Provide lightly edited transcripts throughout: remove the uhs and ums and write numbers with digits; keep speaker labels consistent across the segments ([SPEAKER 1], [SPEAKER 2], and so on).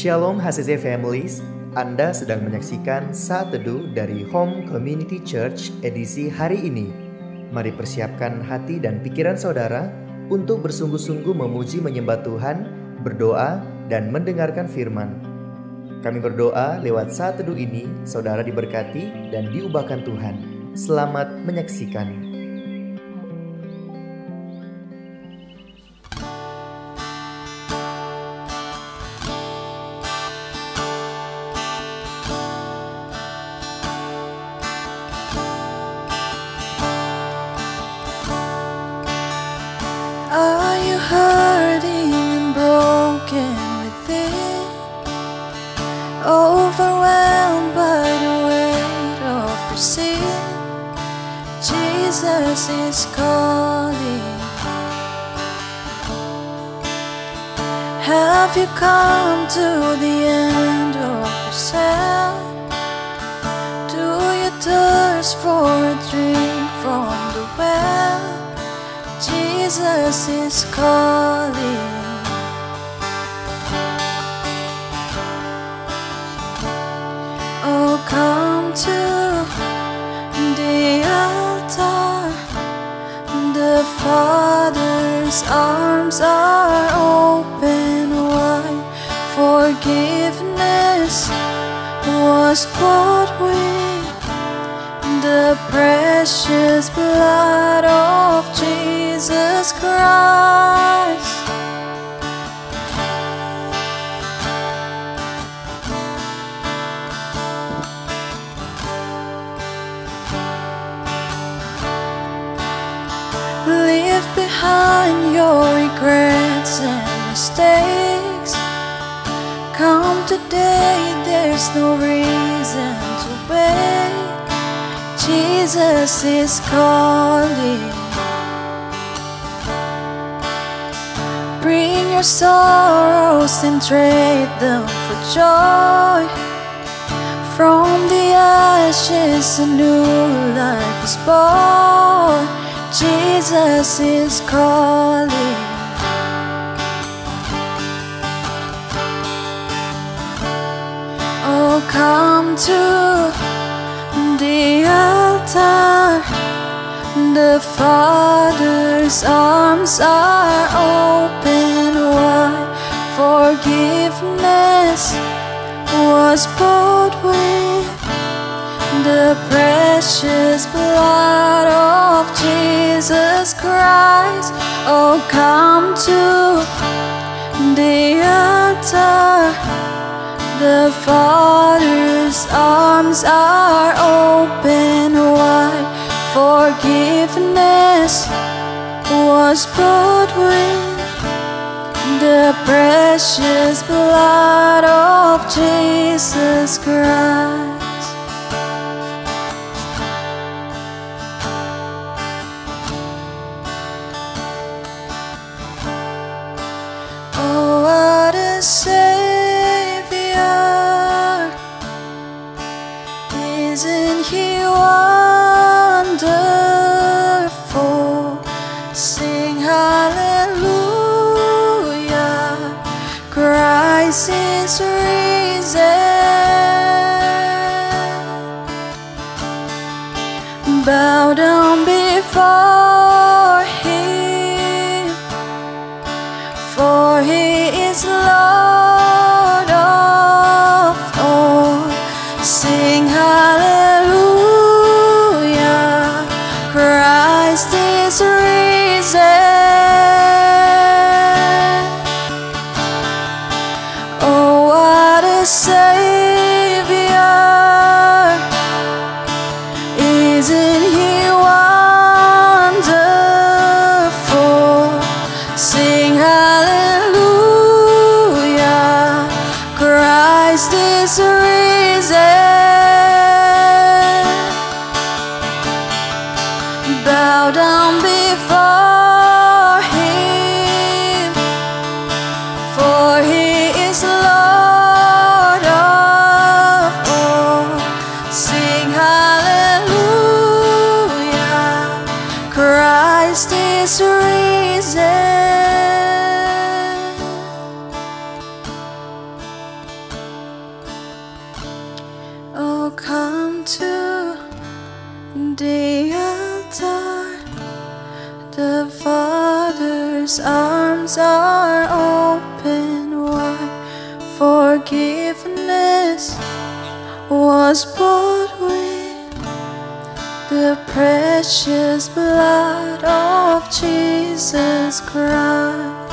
[SPEAKER 1] Shalom HCC Families, Anda sedang menyaksikan Saat Teduh dari Home Community Church edisi hari ini. Mari persiapkan hati dan pikiran saudara untuk bersungguh-sungguh memuji menyembah Tuhan, berdoa, dan mendengarkan firman. Kami berdoa lewat Saat Teduh ini, saudara diberkati dan diubahkan Tuhan. Selamat menyaksikan.
[SPEAKER 2] Are you hurting and broken within? Overwhelmed by the weight of your sin? Jesus is calling. Have you come to the end of yourself? Do you thirst for a drink from the well? Jesus is calling. Oh, come to the altar. The Father's arms are open wide. Forgiveness was bought with the precious blood of Jesus Christ. Leave behind your regrets and mistakes. Come today, there's no reason to wait. Jesus is calling. Bring your sorrows and trade them for joy. From the ashes a new life is born. Jesus is calling. Oh, come to the altar. The Father's arms are open wide. Forgiveness was bought with the precious blood of Jesus Christ. Oh, come to the altar. The Father's arms are open wide. Forgiveness was bought with the precious blood of Jesus Christ. Oh, what a Savior! Isn't He wonderful? Sing hallelujah, Christ is risen. Bow down before Him, for He is Lord of all. Sing hallelujah, Christ is risen. Oh, what a Savior! Isn't He wonderful? Sing hallelujah, Christ is risen. Bow down before Him, for He is Lord of all. Sing hallelujah, Christ is risen. Father's arms are open wide. Forgiveness was bought with the precious blood of Jesus Christ.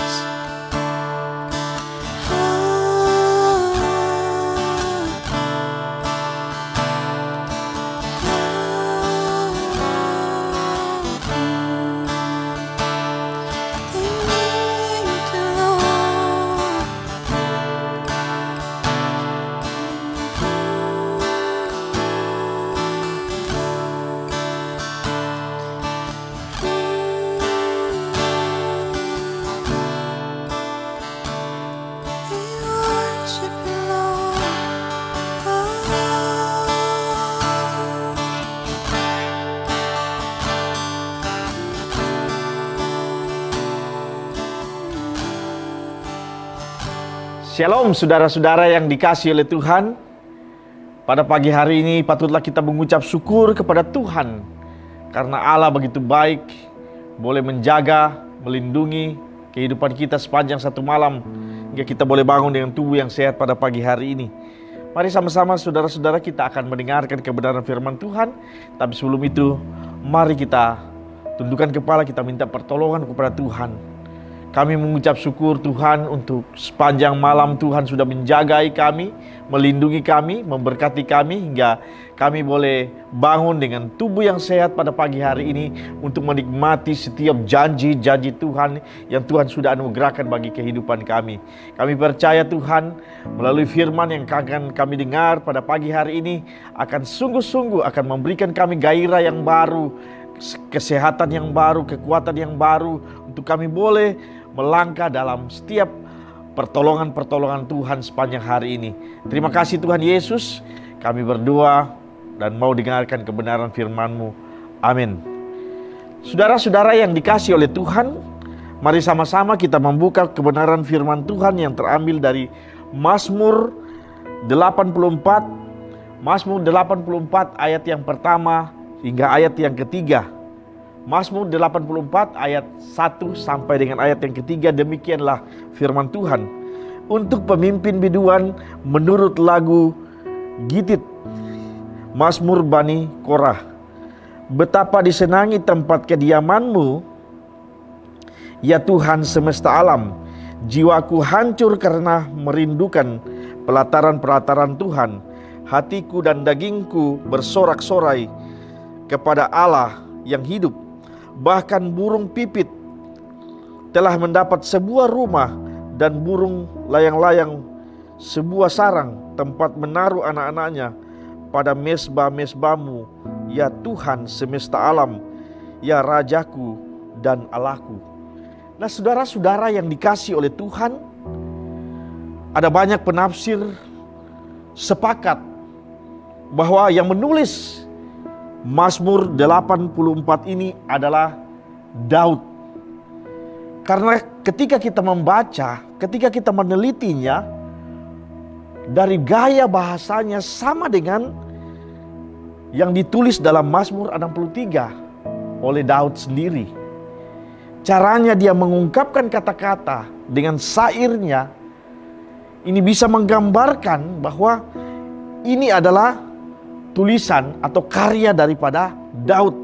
[SPEAKER 3] Shalom saudara-saudara yang dikasihi oleh Tuhan. Pada pagi hari ini patutlah kita mengucap syukur kepada Tuhan, karena Allah begitu baik, boleh menjaga, melindungi kehidupan kita sepanjang satu malam, hingga kita boleh bangun dengan tubuh yang sehat pada pagi hari ini. Mari sama-sama saudara-saudara kita akan mendengarkan kebenaran firman Tuhan. Tapi sebelum itu, mari kita tundukkan kepala, kita minta pertolongan kepada Tuhan. Kami mengucap syukur Tuhan untuk sepanjang malam Tuhan sudah menjagai kami, melindungi kami, memberkati kami hingga kami boleh bangun dengan tubuh yang sehat pada pagi hari ini untuk menikmati setiap janji-janji Tuhan yang Tuhan sudah anugerahkan bagi kehidupan kami. Kami percaya Tuhan melalui firman yang akan kami dengar pada pagi hari ini akan sungguh-sungguh akan memberikan kami gairah yang baru, kesehatan yang baru, kekuatan yang baru untuk kami boleh melangkah dalam setiap pertolongan-pertolongan Tuhan sepanjang hari ini. Terima kasih Tuhan Yesus, kami berdoa dan mau dengarkan kebenaran firman-Mu. Amin. Saudara-saudara yang dikasihi oleh Tuhan, mari sama-sama kita membuka kebenaran firman Tuhan yang terambil dari Mazmur 84. Mazmur 84 ayat yang pertama hingga ayat yang ketiga. Mazmur 84 ayat 1 sampai dengan ayat yang ketiga, demikianlah firman Tuhan. Untuk pemimpin biduan menurut lagu Gitit, Mazmur Bani Korah. Betapa disenangi tempat kediaman-Mu, ya Tuhan semesta alam. Jiwaku hancur karena merindukan pelataran-pelataran Tuhan. Hatiku dan dagingku bersorak-sorai kepada Allah yang hidup. Bahkan burung pipit telah mendapat sebuah rumah, dan burung layang-layang sebuah sarang tempat menaruh anak-anaknya pada mesbah-mesbah-Mu, ya Tuhan semesta alam, ya Rajaku dan Allahku. Nah saudara-saudara yang dikasihi oleh Tuhan, ada banyak penafsir sepakat bahwa yang menulis Mazmur 84 ini adalah Daud. Karena ketika kita membaca, ketika kita menelitinya, dari gaya bahasanya sama dengan yang ditulis dalam Mazmur 63 oleh Daud sendiri. Caranya dia mengungkapkan kata-kata dengan syairnya, ini bisa menggambarkan bahwa ini adalah tulisan atau karya daripada Daud.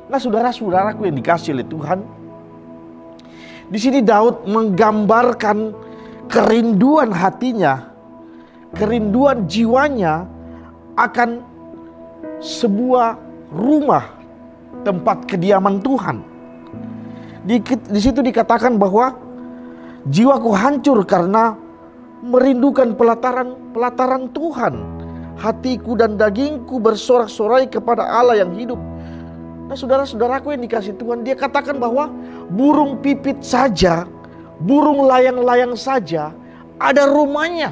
[SPEAKER 3] Nah saudara-saudaraku yang dikasihi oleh Tuhan, di sini Daud menggambarkan kerinduan hatinya, kerinduan jiwanya akan sebuah rumah tempat kediaman Tuhan. Di situ dikatakan bahwa jiwaku hancur karena merindukan pelataran Tuhan. Hatiku dan dagingku bersorak-sorai kepada Allah yang hidup. Nah saudara-saudaraku yang dikasihi Tuhan, dia katakan bahwa burung pipit saja, burung layang-layang saja ada rumahnya,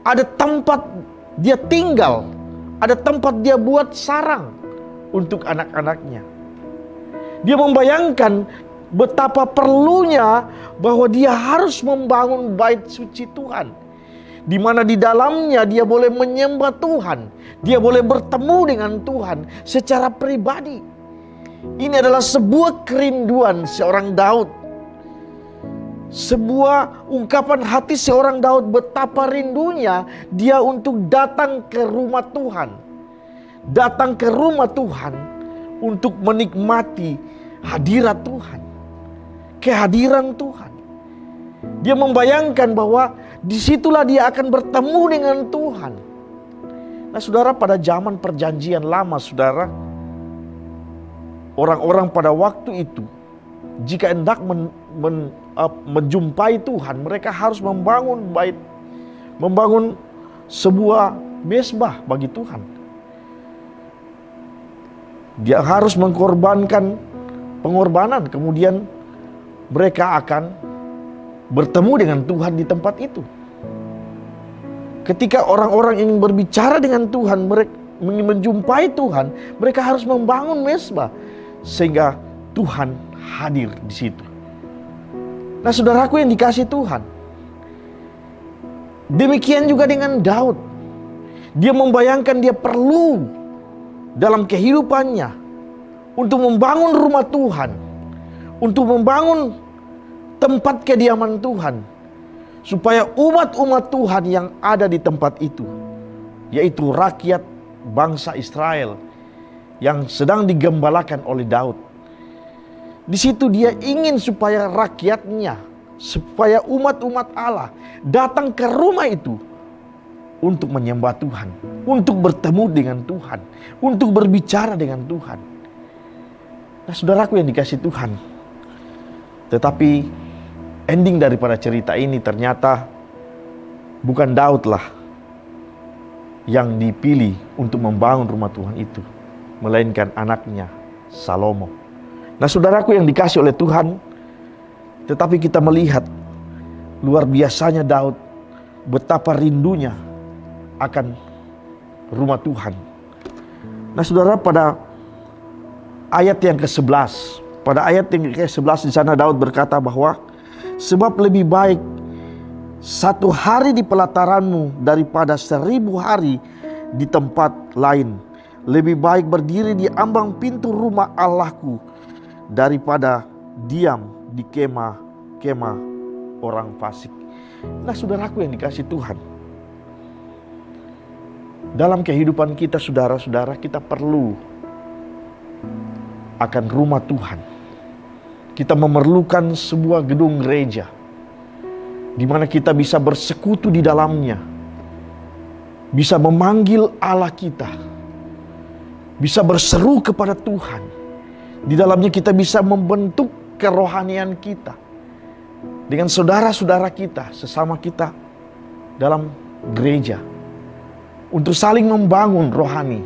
[SPEAKER 3] ada tempat dia tinggal, ada tempat dia buat sarang untuk anak-anaknya. Dia membayangkan betapa perlunya bahwa dia harus membangun bait suci Tuhan, di mana di dalamnya dia boleh menyembah Tuhan, dia boleh bertemu dengan Tuhan secara pribadi. Ini adalah sebuah kerinduan seorang Daud. Sebuah ungkapan hati seorang Daud, betapa rindunya dia untuk datang ke rumah Tuhan. Datang ke rumah Tuhan untuk menikmati hadirat Tuhan. Kehadiran Tuhan. Dia membayangkan bahwa disitulah dia akan bertemu dengan Tuhan. Nah saudara, pada zaman perjanjian lama saudara, orang-orang pada waktu itu jika hendak menjumpai Tuhan, mereka harus membangun sebuah mezbah bagi Tuhan. Dia harus mengorbankan pengorbanan, kemudian mereka akan bertemu dengan Tuhan di tempat itu. Ketika orang-orang ingin berbicara dengan Tuhan, mereka ingin menjumpai Tuhan, mereka harus membangun mezbah sehingga Tuhan hadir di situ. Nah saudaraku yang dikasihi Tuhan, demikian juga dengan Daud. Dia membayangkan dia perlu dalam kehidupannya untuk membangun rumah Tuhan, untuk membangun tempat kediaman Tuhan, supaya umat-umat Tuhan yang ada di tempat itu, yaitu rakyat bangsa Israel yang sedang digembalakan oleh Daud. Di situ dia ingin supaya rakyatnya, supaya umat-umat Allah datang ke rumah itu untuk menyembah Tuhan, untuk bertemu dengan Tuhan, untuk berbicara dengan Tuhan. Nah saudaraku yang dikasihi Tuhan, tetapi ending daripada cerita ini ternyata bukan Daud lah yang dipilih untuk membangun rumah Tuhan itu, melainkan anaknya Salomo. Nah saudaraku yang dikasihi oleh Tuhan, tetapi kita melihat luar biasanya Daud, betapa rindunya akan rumah Tuhan. Nah saudara, pada ayat yang ke-11, di sana Daud berkata bahwa sebab lebih baik 1 hari di pelataranmu daripada 1000 hari di tempat lain. Lebih baik berdiri di ambang pintu rumah Allahku daripada diam di kemah-kemah orang fasik. Nah saudaraku yang dikasihi Tuhan, dalam kehidupan kita saudara-saudara, kita perlu akan rumah Tuhan. Kita memerlukan sebuah gedung gereja di mana kita bisa bersekutu di dalamnya, bisa memanggil Allah kita, bisa berseru kepada Tuhan. Di dalamnya kita bisa membentuk kerohanian kita dengan saudara-saudara kita, sesama kita dalam gereja, untuk saling membangun rohani.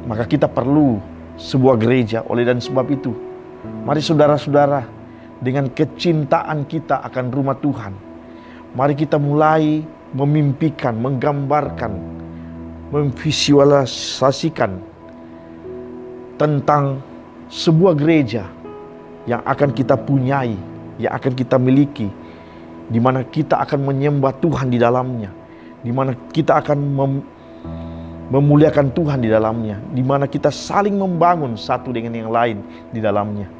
[SPEAKER 3] Maka kita perlu sebuah gereja. Oleh dan sebab itu, mari saudara-saudara, dengan kecintaan kita akan rumah Tuhan, mari kita mulai memimpikan, menggambarkan, memvisualisasikan tentang sebuah gereja yang akan kita punyai, yang akan kita miliki, di mana kita akan menyembah Tuhan di dalamnya, di mana kita akan memuliakan Tuhan di dalamnya, di mana kita saling membangun satu dengan yang lain di dalamnya.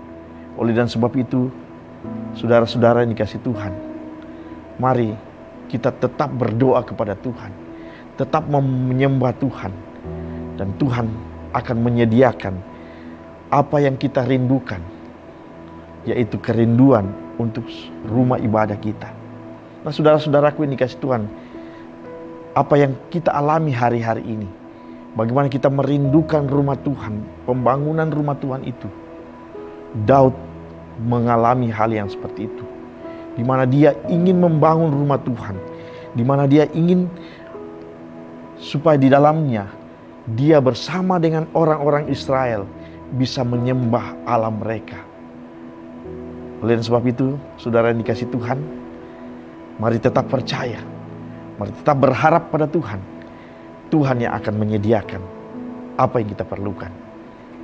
[SPEAKER 3] Oleh dan sebab itu, saudara-saudara yang dikasihi Tuhan, mari kita tetap berdoa kepada Tuhan, tetap menyembah Tuhan, dan Tuhan akan menyediakan apa yang kita rindukan, yaitu kerinduan untuk rumah ibadah kita. Nah saudara-saudaraku yang dikasihi Tuhan, apa yang kita alami hari-hari ini, bagaimana kita merindukan rumah Tuhan, pembangunan rumah Tuhan itu. Daud mengalami hal yang seperti itu, di mana dia ingin membangun rumah Tuhan, di mana dia ingin supaya di dalamnya dia bersama dengan orang-orang Israel bisa menyembah Allah mereka. Oleh sebab itu, saudara yang dikasihi Tuhan, mari tetap percaya, mari tetap berharap pada Tuhan. Tuhan yang akan menyediakan apa yang kita perlukan.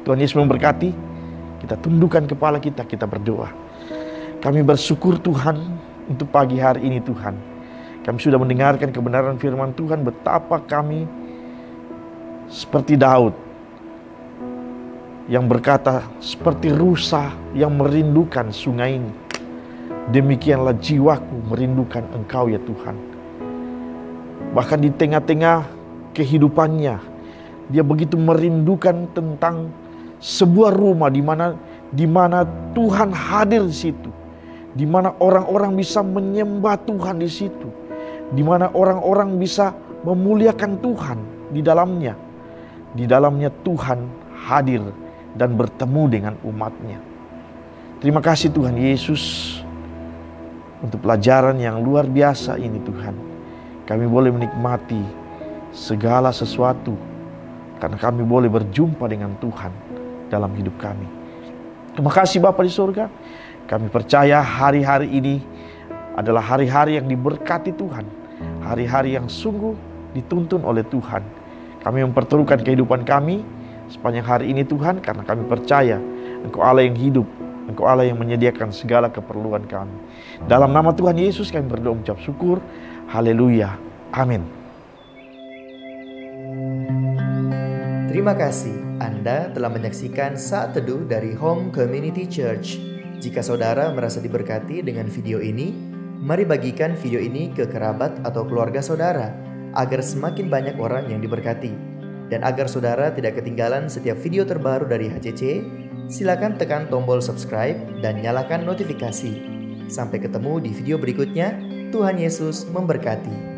[SPEAKER 3] Tuhan Yesus memberkati. Kita tundukkan kepala kita, kita berdoa. Kami bersyukur Tuhan untuk pagi hari ini Tuhan. Kami sudah mendengarkan kebenaran firman Tuhan, betapa kami seperti Daud yang berkata, seperti rusa yang merindukan sungai ini, demikianlah jiwaku merindukan Engkau ya Tuhan. Bahkan di tengah-tengah kehidupannya, dia begitu merindukan tentang sebuah rumah di mana Tuhan hadir di situ, di mana orang-orang bisa menyembah Tuhan di situ, di mana orang-orang bisa memuliakan Tuhan di dalamnya. Di dalamnya Tuhan hadir dan bertemu dengan umatnya. Terima kasih Tuhan Yesus untuk pelajaran yang luar biasa ini Tuhan. Kami boleh menikmati segala sesuatu karena kami boleh berjumpa dengan Tuhan dalam hidup kami. Terima kasih Bapa di surga. Kami percaya hari-hari ini adalah hari-hari yang diberkati Tuhan. Hari-hari yang sungguh dituntun oleh Tuhan. Kami mempertaruhkan kehidupan kami sepanjang hari ini Tuhan, karena kami percaya Engkau Allah yang hidup, Engkau Allah yang menyediakan segala keperluan kami. Dalam nama Tuhan Yesus kami berdoa mengucap syukur. Haleluya. Amin.
[SPEAKER 1] Terima kasih Anda telah menyaksikan Saat Teduh dari Home Community Church. Jika saudara merasa diberkati dengan video ini, mari bagikan video ini ke kerabat atau keluarga saudara, agar semakin banyak orang yang diberkati. Dan agar saudara tidak ketinggalan setiap video terbaru dari HCC, silakan tekan tombol subscribe dan nyalakan notifikasi. Sampai ketemu di video berikutnya. Tuhan Yesus memberkati.